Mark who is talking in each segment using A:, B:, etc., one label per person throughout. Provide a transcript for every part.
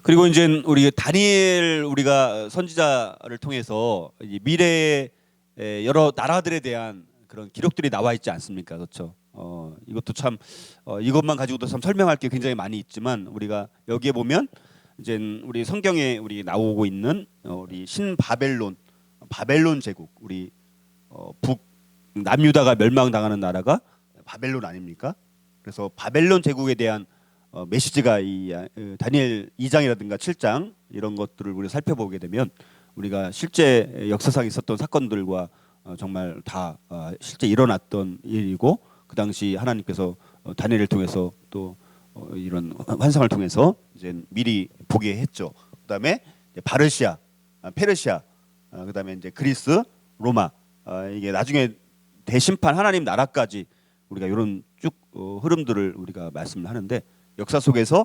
A: 그리고 이제 우리 다니엘 우리가 선지자를 통해서 이 미래의 여러 나라들에 대한 그런 기록들이 나와 있지 않습니까? 그렇죠? 이것도 참 이것만 가지고도 참 설명할 게 굉장히 많이 있지만 우리가 여기에 보면 이제 우리 성경에 우리 나오고 있는 우리 신바벨론 바벨론 제국 우리 북 남유다가 멸망당하는 나라가 바벨론 아닙니까? 그래서 바벨론 제국에 대한 메시지가 이 다니엘 2장이라든가 7장 이런 것들을 우리가 살펴보게 되면 우리가 실제 역사상 있었던 사건들과 정말 다 실제 일어났던 일이고 그 당시 하나님께서 다니엘을 통해서 또 이런 환상을 통해서 이제 미리 보게 했죠. 그다음에 바르시아, 페르시아, 그다음에 이제 그리스, 로마 이게 나중에 대심판 하나님 나라까지 우리가 이런 쭉 흐름들을 우리가 말씀을 하는데 역사 속에서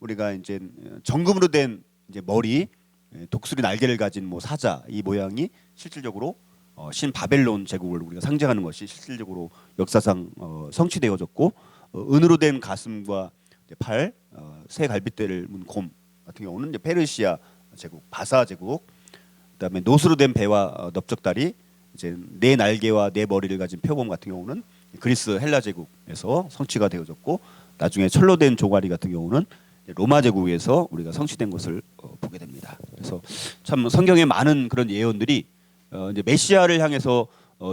A: 우리가 이제 정금으로 된 이제 머리, 독수리 날개를 가진 뭐 사자 이 모양이 실질적으로 신 바벨론 제국을 우리가 상징하는 것이 실질적으로 역사상 성취되어졌고 은으로 된 가슴과 팔, 새 갈빗대를 문 곰 같은 경우는 이제 페르시아 제국, 바사 제국, 그다음에 노스로 된 배와 넓적다리, 이제 네 날개와 네 머리를 가진 표범 같은 경우는 그리스 헬라 제국에서 성취가 되어졌고 나중에 철로 된 조가리 같은 경우는 로마 제국에서 우리가 성취된 것을 보게 됩니다. 그래서 참 성경에 많은 그런 예언들이 이제 메시아를 향해서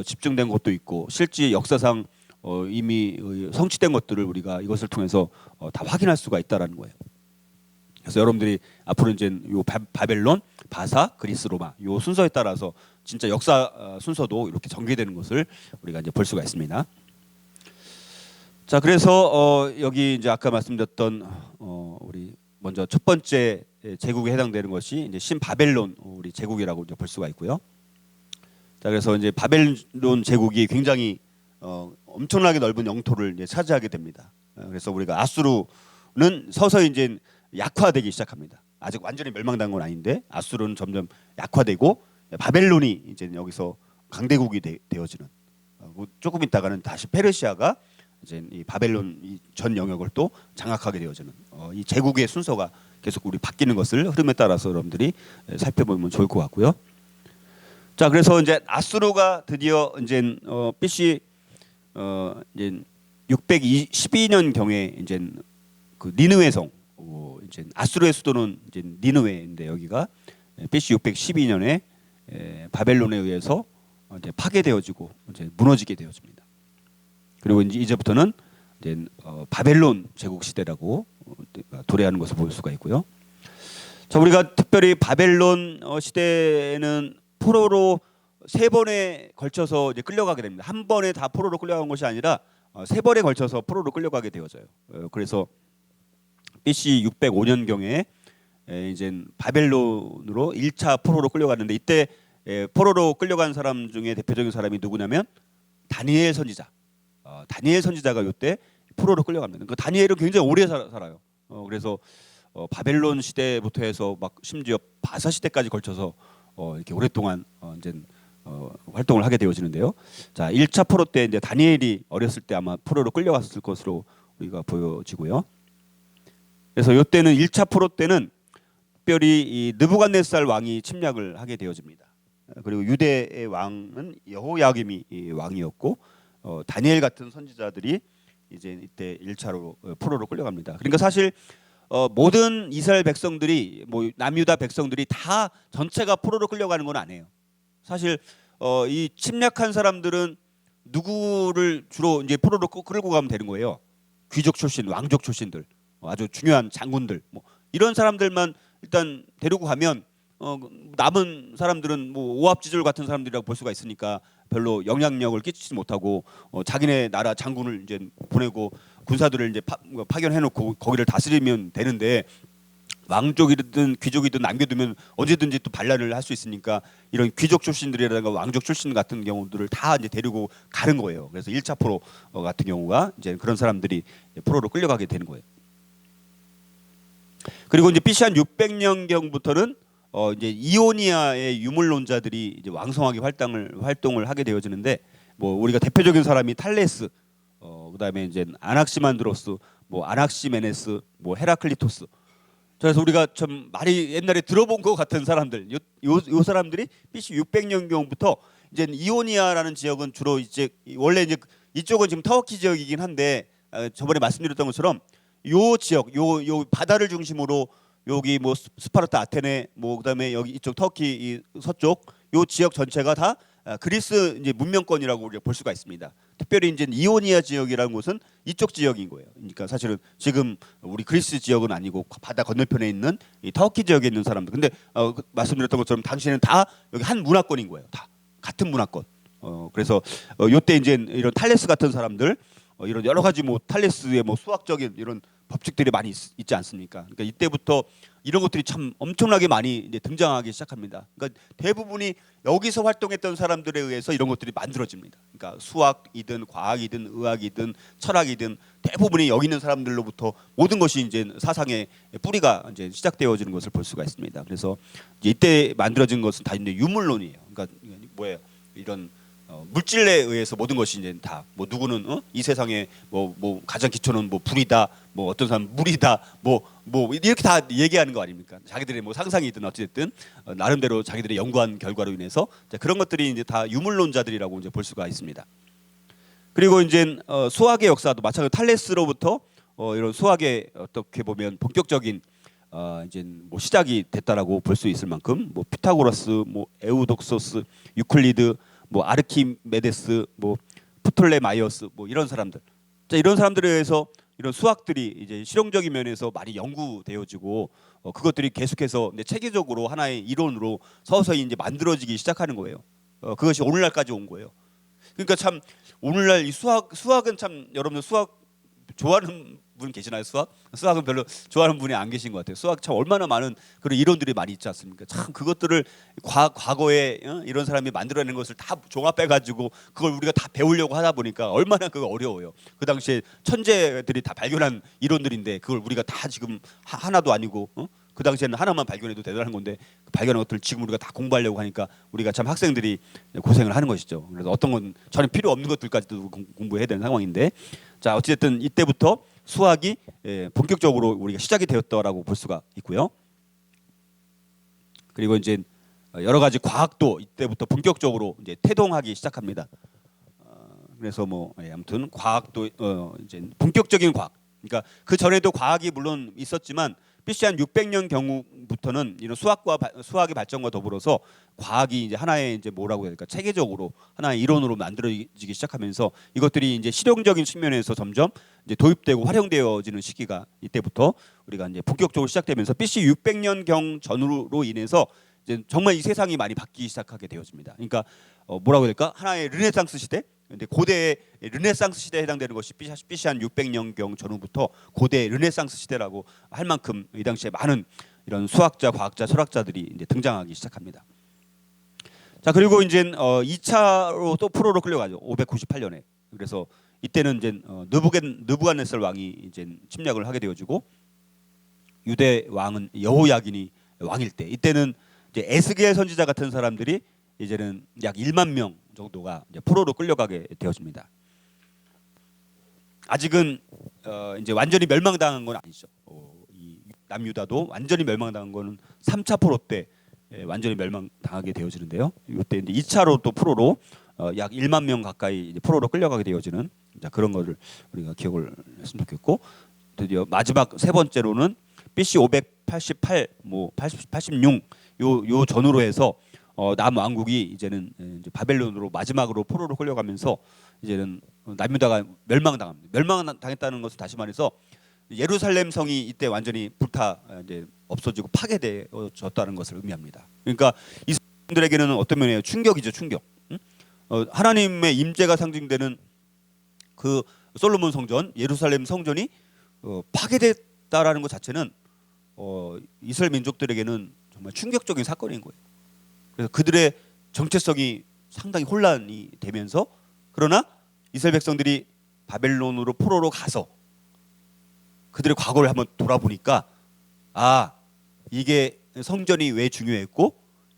A: 집중된 것도 있고 실제 역사상 이미 성취된 것들을 우리가 이것을 통해서 다 확인할 수가 있다라는 거예요. 그래서 여러분들이 앞으로 이제 요 바벨론, 바사, 그리스, 로마 요 순서에 따라서 진짜 역사 순서도 이렇게 전개되는 것을 우리가 이제 볼 수가 있습니다. 자, 그래서 여기 이제 아까 말씀드렸던 우리 먼저 첫 번째 제국에 해당되는 것이 이제 신바벨론 우리 제국이라고 이제 볼 수가 있고요. 자, 그래서 이제 바벨론 제국이 굉장히 엄청나게 넓은 영토를 이제 차지하게 됩니다. 그래서 우리가 아수르는 서서히 이제 약화되기 시작합니다. 아직 완전히 멸망당한 건 아닌데 아수르는 점점 약화되고 바벨론이 이제 여기서 강대국이 되어지는 조금 있다가는 다시 페르시아가 이제 이 바벨론 이 전 영역을 또 장악하게 되어지는 이 제국의 순서가 계속 우리 바뀌는 것을 흐름에 따라서 여러분들이 살펴보면 좋을 것 같고요. 자, 그래서 이제 아수르가 드디어 이제 BC 이제 612년 경에 이제 그 니느웨 성 이제 아수르의 수도는 이제 니느웨인데 여기가 BC 612년에 바벨론에 의해서 이제 파괴되어지고 이제 무너지게 되어집니다. 그리고 이제부터는 이제 바벨론 제국 시대라고 도래하는 것을 볼 수가 있고요. 자, 우리가 특별히 바벨론 시대에는 포로로 세 번에 걸쳐서 이제 끌려가게 됩니다. 한 번에 다 포로로 끌려간 것이 아니라 세 번에 걸쳐서 포로로 끌려가게 되어져요. 그래서 BC 605년 경에 이제 바벨론으로 1차 포로로 끌려갔는데 이때 포로로 끌려간 사람 중에 대표적인 사람이 누구냐면 다니엘 선지자. 다니엘 선지자가 이때 포로로 끌려갑니다. 그 다니엘은 굉장히 오래 살아요. 그래서 바벨론 시대부터 해서 막 심지어 바사 시대까지 걸쳐서 이렇게 오랫동안 이제 활동을 하게 되어지는데요. 자, 1차 포로 때 이제 다니엘이 어렸을 때 아마 포로로 끌려갔을 것으로 우리가 보여지고요. 그래서 이때는 1차 포로 때는 특별히 이 느부갓네살 왕이 침략을 하게 되어집니다. 그리고 유대의 왕은 여호야김이 왕이었고 다니엘 같은 선지자들이 이제 이때 1차로 포로로 끌려갑니다. 그러니까 사실 모든 이스라엘 백성들이 뭐 남유다 백성들이 다 전체가 포로로 끌려가는 건 아니에요. 사실 이 침략한 사람들은 누구를 주로 이제 포로로 끌고 가면 되는 거예요. 귀족 출신, 왕족 출신들, 아주 중요한 장군들, 뭐 이런 사람들만 일단 데리고 가면 남은 사람들은 뭐 오합지졸 같은 사람들이라고 볼 수가 있으니까 별로 영향력을 끼치지 못하고 자기네 나라 장군을 이제 보내고 군사들을 이제 파견해놓고 거기를 다스리면 되는데 왕족이든 귀족이든 남겨두면 언제든지 또 반란을 할 수 있으니까 이런 귀족 출신들이라든가 왕족 출신 같은 경우들을 다 이제 데리고 가는 거예요. 그래서 1차 포로 같은 경우가 이제 그런 사람들이 포로로 끌려가게 되는 거예요. 그리고 이제 BC 한 600년 경부터는 이제 이오니아의 유물론자들이 이제 왕성하게 활동을 하게 되어지는데 뭐 우리가 대표적인 사람이 탈레스, 그다음에 이제 아낙시만드로스, 뭐 아낙시메네스, 뭐 헤라클리토스 그래서 우리가 좀 많이 옛날에 들어본 것 같은 사람들, 요 사람들이 BC 600년경부터 이제 이오니아라는 지역은 주로 이제 원래 이제 이쪽은 지금 터키 지역이긴 한데 저번에 말씀드렸던 것처럼 요 지역, 요 바다를 중심으로 여기 뭐 스파르타, 아테네, 뭐 그다음에 여기 이쪽 터키 이 서쪽 요 지역 전체가 다 그리스 이제 문명권이라고 우리가 볼 수가 있습니다. 특별히 이제 이오니아 지역이라는 곳은 이쪽 지역인 거예요. 그러니까 사실은 지금 우리 그리스 지역은 아니고 바다 건너편에 있는 이 터키 지역에 있는 사람들. 근데 말씀드렸던 것처럼 당시에는 다 여기 한 문화권인 거예요. 다 같은 문화권. 그래서 요때 이제 이런 탈레스 같은 사람들, 이런 여러 가지 뭐 탈레스의 뭐 수학적인 이런 법칙들이 많이 있지 않습니까? 그러니까 이때부터 이런 것들이 참 엄청나게 많이 이제 등장하기 시작합니다. 그러니까 대부분이 여기서 활동했던 사람들에 의해서 이런 것들이 만들어집니다. 그러니까 수학이든 과학이든 의학이든 철학이든 대부분이 여기 있는 사람들로부터 모든 것이 이제 사상의 뿌리가 이제 시작되어지는 것을 볼 수가 있습니다. 그래서 이때 만들어진 것은 다 이제 유물론이에요. 그러니까 뭐예요? 이런 물질에 의해서 모든 것이 이제 다 뭐 누구는 이 세상에 뭐 가장 기초는 뭐 불이다, 뭐 어떤 사람 물이다, 뭐 이렇게 다 얘기하는 거 아닙니까? 자기들의 뭐 상상이든 어찌됐든 나름대로 자기들의 연구한 결과로 인해서 그런 것들이 이제 다 유물론자들이라고 이제 볼 수가 있습니다. 그리고 이제 수학의 역사도 마찬가지로 탈레스로부터 이런 수학의 어떻게 보면 본격적인 이제 뭐 시작이 됐다라고 볼 수 있을 만큼 뭐 피타고라스, 뭐 에우독소스, 유클리드, 뭐 아르키메데스, 뭐 프톨레마이오스, 뭐 이런 사람들, 이런 사람들에 의해서 이런 수학들이 이제 실용적인 면에서 많이 연구되어지고 그것들이 계속해서 이제 체계적으로 하나의 이론으로 서서히 이제 만들어지기 시작하는 거예요. 그것이 오늘날까지 온 거예요. 그러니까 참 오늘날 이 수학은 참 여러분들 수학 좋아하는 분 계시나요? 수학은 별로 좋아하는 분이 안 계신 것 같아요. 수학 참 얼마나 많은 그런 이론들이 많이 있지 않습니까? 참 그것들을 과거에 이런 사람이 만들어낸 것을 다 종합해 가지고 그걸 우리가 다 배우려고 하다 보니까 얼마나 그거 어려워요. 그 당시에 천재들이 다 발견한 이론들인데 그걸 우리가 다 지금 하나도 아니고 그 당시에는 하나만 발견해도 대단한 건데 그 발견한 것들 지금 우리가 다 공부하려고 하니까 우리가 참 학생들이 고생을 하는 것이죠. 그래서 어떤 건 전혀 필요 없는 것들까지도 공부해야 되는 상황인데, 자 어쨌든 이때부터 수학이 본격적으로 우리가 시작이 되었다라고 볼 수가 있고요. 그리고 이제 여러 가지 과학도 이때부터 본격적으로 이제 태동하기 시작합니다. 그래서 뭐 아무튼 과학도 이제 본격적인 과학. 그러니까 그 전에도 과학이 물론 있었지만 BC 한 600년 경부터는 이런 수학의 발전과 더불어서 과학이 이제 하나의 이제 뭐라고 해야 될까, 체계적으로 하나의 이론으로 만들어지기 시작하면서 이것들이 이제 실용적인 측면에서 점점 이제 도입되고 활용되어지는 시기가 이때부터 우리가 이제 본격적으로 시작되면서 BC 600년 경 전후로 인해서 이제 정말 이 세상이 많이 바뀌기 시작하게 되어집니다. 그러니까 뭐라고 해야 될까, 하나의 르네상스 시대. 근데 고대의 르네상스 시대에 해당되는 것이 BC 한 600년경 전후부터 고대 르네상스 시대라고 할 만큼 이 당시에 많은 이런 수학자, 과학자, 철학자들이 이제 등장하기 시작합니다. 자 그리고 이제 2차로 또 프로로 끌려가죠. 598년에. 그래서 이때는 이제 느부갓네살 왕이 이제 침략을 하게 되어지고 유대 왕은 여호야긴이 왕일 때, 이때는 이제 에스겔 선지자 같은 사람들이 이제는 약 1만 명 정도가 이제 포로로 끌려가게 되어집니다. 아직은 이제 완전히 멸망당한 건 아니죠. 이 남유다도 완전히 멸망당한 거는 3차 포로 때 완전히 멸망당하게 되어지는데요. 이때 이제 2차로 또 포로로 약 1만 명 가까이 이제 포로로 끌려가게 되어지는, 자 그런 거를 우리가 기억을 했으면 좋겠고, 드디어 마지막 세 번째로는 BC 588, 뭐 86 요 전후로 해서 남왕국이 이제는 이제 바벨론으로 마지막으로 포로로 끌려가면서 이제는 남유다가 멸망당합니다. 멸망당했다는 것은 다시 말해서 예루살렘 성이 이때 완전히 불타 이제 없어지고 파괴되어졌다는 것을 의미합니다. 그러니까 이스라엘들에게는 어떤 면이에요? 충격이죠, 충격. 하나님의 임재가 상징되는 그 솔로몬 성전, 예루살렘 성전이 파괴됐다라는 것 자체는 이스라엘 민족들에게는 정말 충격적인 사건인 거예요. 그래서 그들의 정체성이 상당히 혼란이 되면서, 그러나 이스라엘 백성들이 바벨론으로 포로로 가서 그들의 과거를 한번 돌아보니까 이게 성전이 왜 중요했고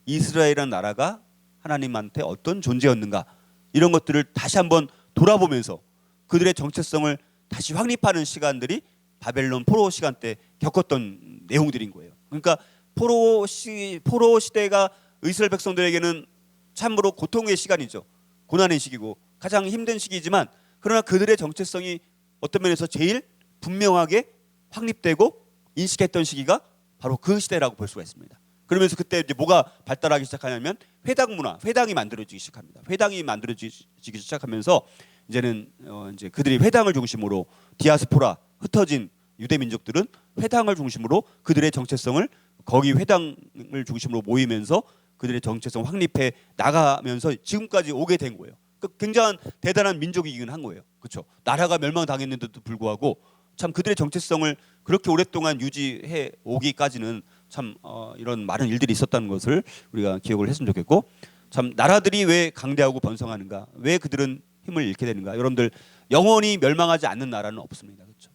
A: 이스라엘이라는 나라가 하나님한테 어떤 존재였는가, 이런 것들을 다시 한번 돌아보면서 그들의 정체성을 다시 확립하는 시간들이 바벨론 포로 시간 때 겪었던 내용들인 거예요. 그러니까 포로 시대가 이스라엘 백성들에게는 참으로 고통의 시간이죠. 고난의 시기고 가장 힘든 시기지만 그러나 그들의 정체성이 어떤 면에서 제일 분명하게 확립되고 인식했던 시기가 바로 그 시대라고 볼 수가 있습니다. 그러면서 그때 이제 뭐가 발달하기 시작하냐면 회당 문화, 회당이 만들어지기 시작합니다. 회당이 만들어지기 시작하면서 이제는 이제 그들이 회당을 중심으로 디아스포라 흩어진 유대 민족들은 회당을 중심으로 그들의 정체성을 거기 회당을 중심으로 모이면서 그들의 정체성 확립해 나가면서 지금까지 오게 된 거예요. 그러니까 굉장한 대단한 민족이긴 한 거예요. 그렇죠? 나라가 멸망당했는데도 불구하고 참 그들의 정체성을 그렇게 오랫동안 유지해 오기까지는 참 이런 많은 일들이 있었다는 것을 우리가 기억을 했으면 좋겠고, 참 나라들이 왜 강대하고 번성하는가, 왜 그들은 힘을 잃게 되는가. 여러분들 영원히 멸망하지 않는 나라는 없습니다. 그렇죠?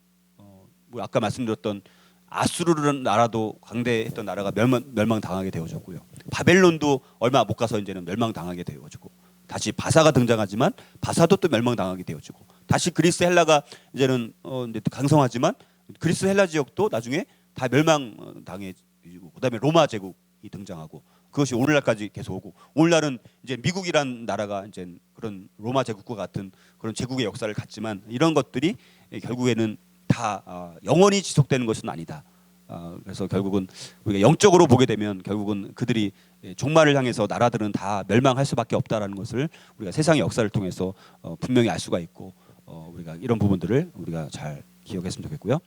A: 뭐 아까 말씀드렸던 아수르라는 나라도 강대했던 나라가 멸망당하게 되어졌고요. 바벨론도 얼마 못 가서 이제는 멸망당하게 되어지고, 다시 바사가 등장하지만 바사도 또 멸망당하게 되어지고, 다시 그리스 헬라가 이제는 이제 강성하지만 그리스 헬라 지역도 나중에 다 멸망당해지고, 그다음에 로마 제국이 등장하고, 그것이 오늘날까지 계속 오고, 오늘날은 이제 미국이란 나라가 이제 그런 로마 제국과 같은 그런 제국의 역사를 갖지만 이런 것들이 결국에는 다 영원히 지속되는 것은 아니다. 그래서 결국은 우리가 영적으로 보게 되면 결국은 그들이 종말을 향해서 나라들은 다 멸망할 수밖에 없다라는 것을 우리가 세상의 역사를 통해서 분명히 알 수가 있고, 우리가 이런 부분들을 우리가 잘 기억했으면 좋겠고요.